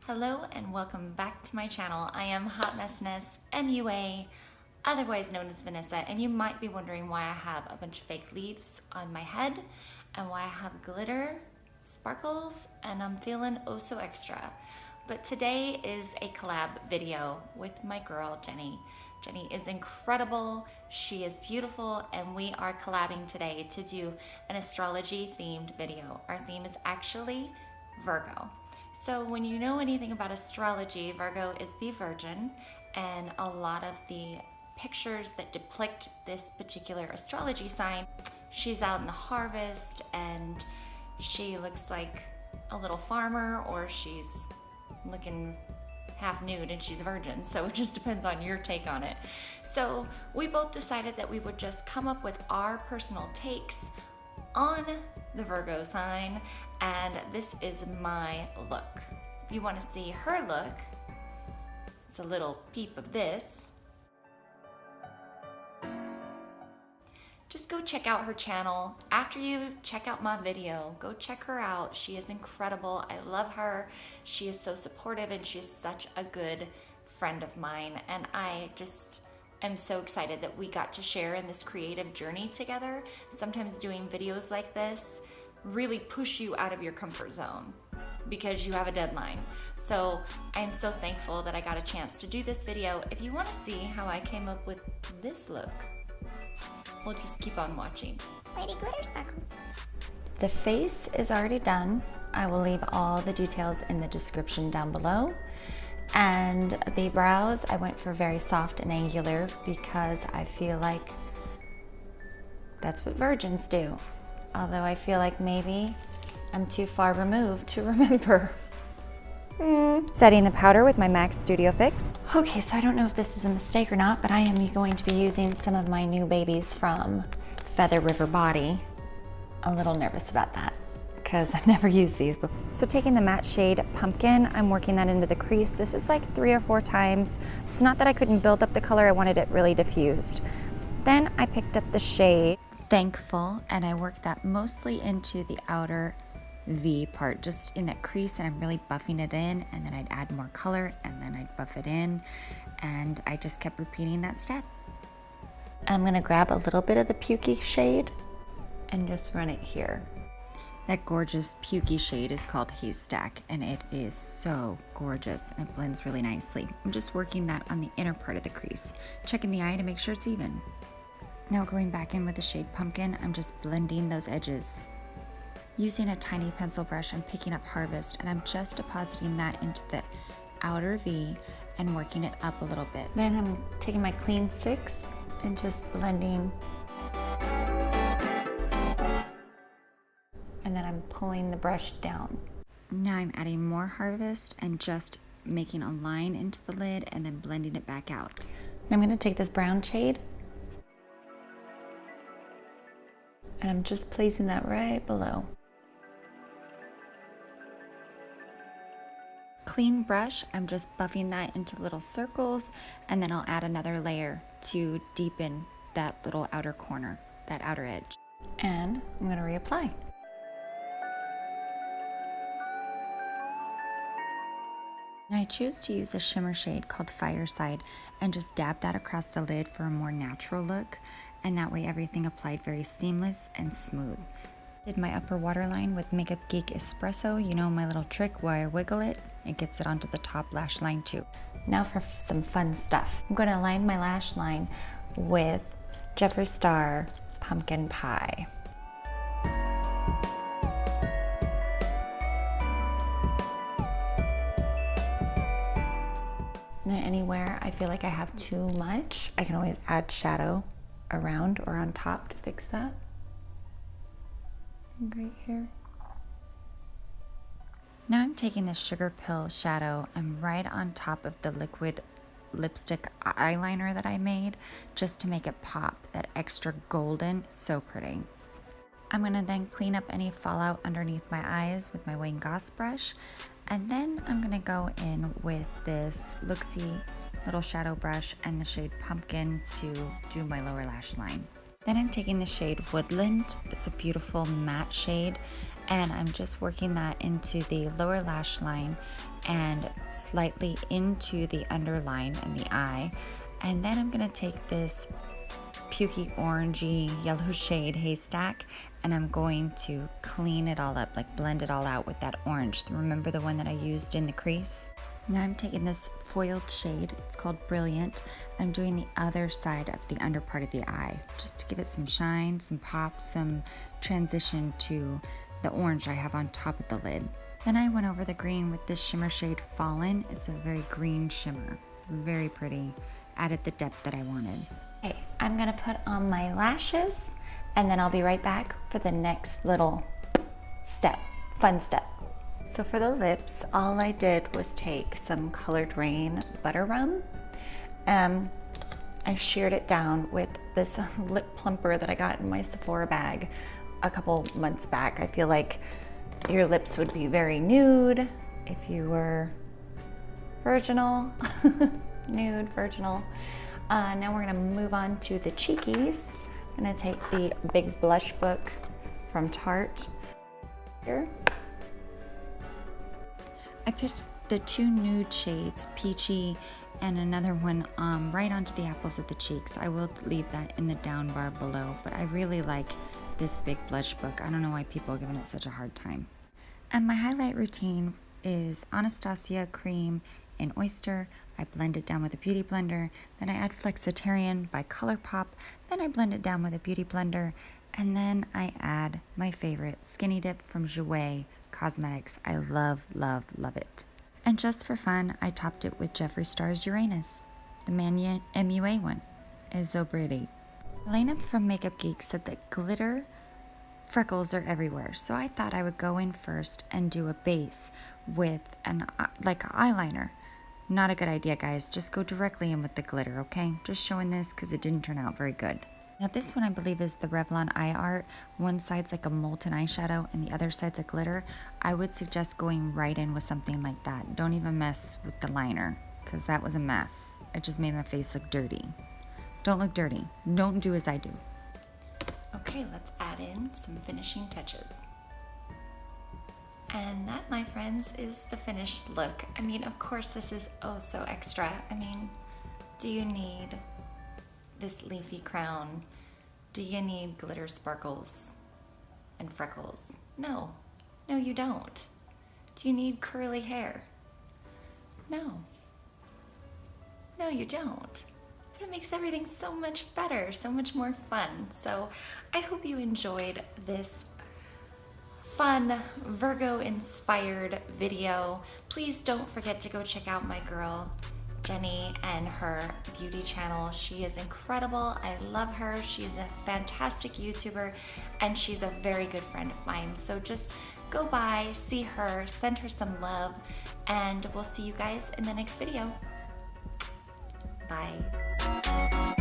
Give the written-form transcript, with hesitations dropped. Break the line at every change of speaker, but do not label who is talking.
Hello and welcome back to my channel. I am Hot Messiness MUA, otherwise known as Vanessa, and you might be wondering why I have a bunch of fake leaves on my head and why I have glitter, sparkles, and I'm feeling oh so extra. But today is a collab video with my girl Jennie. Jennie is incredible, she is beautiful, and we are collabing today to do an astrology themed video. Our theme is actually Virgo. So when you know anything about astrology, Virgo is the Virgin, and a lot of the pictures that depict this particular astrology sign, she's out in the harvest and she looks like a little farmer, or she's looking half nude and she's a virgin. So it just depends on your take on it. So we both decided that we would just come up with our personal takes on the Virgo sign, and this is my look. If you want to see her look, it's a little peep of this. Just go check out her channel. After you check out my video, go check her out. She is incredible. I love her. She is so supportive and she's such a good friend of mine, and I just am so excited that we got to share in this creative journey together. Sometimes doing videos like this really push you out of your comfort zone because you have a deadline. So I am so thankful that I got a chance to do this video. If you want to see how I came up with this look, we'll just keep on watching.
Lady Glitter Sparkles.
The face is already done. I will leave all the details in the description down below. And the brows, I went for very soft and angular because I feel like that's what virgins do. Although I feel like maybe I'm too far removed to remember. Setting the powder with my MAC Studio Fix. Okay, so I don't know if this is a mistake or not, but I am going to be using some of my new babies from Feather River Body. A little nervous about that because I've never used these before. So taking the matte shade Pumpkin, I'm working that into the crease. This is like 3 or 4 times. It's not that I couldn't build up the color, I wanted it really diffused. Then I picked up the shade Thankful, and I worked that mostly into the outer V part, just in that crease, and I'm really buffing it in, and then I'd add more color, and then I'd buff it in, and I just kept repeating that step. I'm gonna grab a little bit of the pukey shade and just run it here. That gorgeous pukey shade is called Haystack, and it is so gorgeous, and it blends really nicely. I'm just working that on the inner part of the crease, checking the eye to make sure it's even. Now going back in with the shade Pumpkin, I'm just blending those edges. Using a tiny pencil brush, I'm picking up Harvest, and I'm just depositing that into the outer V and working it up a little bit. Then I'm taking my Clean 6 and just blending. And then I'm pulling the brush down. Now I'm adding more Harvest and just making a line into the lid and then blending it back out. I'm gonna take this brown shade and I'm just placing that right below. Clean brush, I'm just buffing that into little circles, and then I'll add another layer to deepen that little outer corner, that outer edge. And I'm gonna reapply. I choose to use a shimmer shade called Fireside and just dab that across the lid for a more natural look, and that way everything applied very seamless and smooth. Did my upper waterline with Makeup Geek Espresso, you know my little trick where I wiggle it, it gets it onto the top lash line too. Now for some fun stuff. I'm going to line my lash line with Jeffree Star Pumpkin Pie. Now anywhere I feel like I have too much, I can always add shadow around or on top to fix that. And right here. Now I'm taking the Sugar Pill shadow and right on top of the liquid lipstick eyeliner that I made, just to make it pop, that extra golden, so pretty. I'm gonna then clean up any fallout underneath my eyes with my Wayne Goss brush, and then I'm gonna go in with this Luxie little shadow brush and the shade Pumpkin to do my lower lash line. Then I'm taking the shade Woodland. It's a beautiful matte shade, and I'm just working that into the lower lash line and slightly into the underline and the eye. And then I'm gonna take this pukey orangey yellow shade Haystack, and I'm going to clean it all up, like blend it all out with that orange. Remember the one that I used in the crease? Now I'm taking this foiled shade, it's called Brilliant. I'm doing the other side of the under part of the eye, just to give it some shine, some pop, some transition to the orange I have on top of the lid. Then I went over the green with this shimmer shade Fallen. It's a very green shimmer, very pretty. Added the depth that I wanted. Okay, I'm gonna put on my lashes and then I'll be right back for the next little step, fun step. So for the lips, all I did was take some Colored Rain Butter Rum. I sheared it down with this lip plumper that I got in my Sephora bag a couple months back. I feel like your lips would be very nude if you were virginal. Nude, virginal. Now we're gonna move on to the cheekies. I'm gonna take the Big Blush Book from Tarte here. I picked the two nude shades, Peachy and another one right onto the apples of the cheeks. I will leave that in the down bar below, but I really like this Big Blush Book. I don't know why people are giving it such a hard time. And my highlight routine is Anastasia Cream in Oyster. I blend it down with a beauty blender. Then I add Flexitarian by ColourPop. Then I blend it down with a beauty blender. And then I add my favorite Skinny Dip from Jouer Cosmetics. I love, love, love it. And just for fun, I topped it with Jeffree Star's Uranus. The MannyMUA one is so pretty. Elena from Makeup Geek said that glitter freckles are everywhere. So I thought I would go in first and do a base with like an eyeliner. Not a good idea, guys. Just go directly in with the glitter, okay? Just showing this because it didn't turn out very good. Now this one I believe is the Revlon Eye Art. One side's like a molten eyeshadow and the other side's a glitter. I would suggest going right in with something like that. Don't even mess with the liner because that was a mess. It just made my face look dirty. Don't look dirty. Don't do as I do. Okay, let's add in some finishing touches. And that, my friends, is the finished look. I mean, of course this is oh so extra. I mean, do you need this leafy crown? Do you need glitter sparkles and freckles? No, no you don't. Do you need curly hair? No, no you don't. But it makes everything so much better, so much more fun. So I hope you enjoyed this fun Virgo inspired video. Please don't forget to go check out my girl Jennie and her beauty channel. She is incredible. I love her. She's a fantastic YouTuber and she's a very good friend of mine. So just go by, see her, send her some love, and we'll see you guys in the next video. Bye.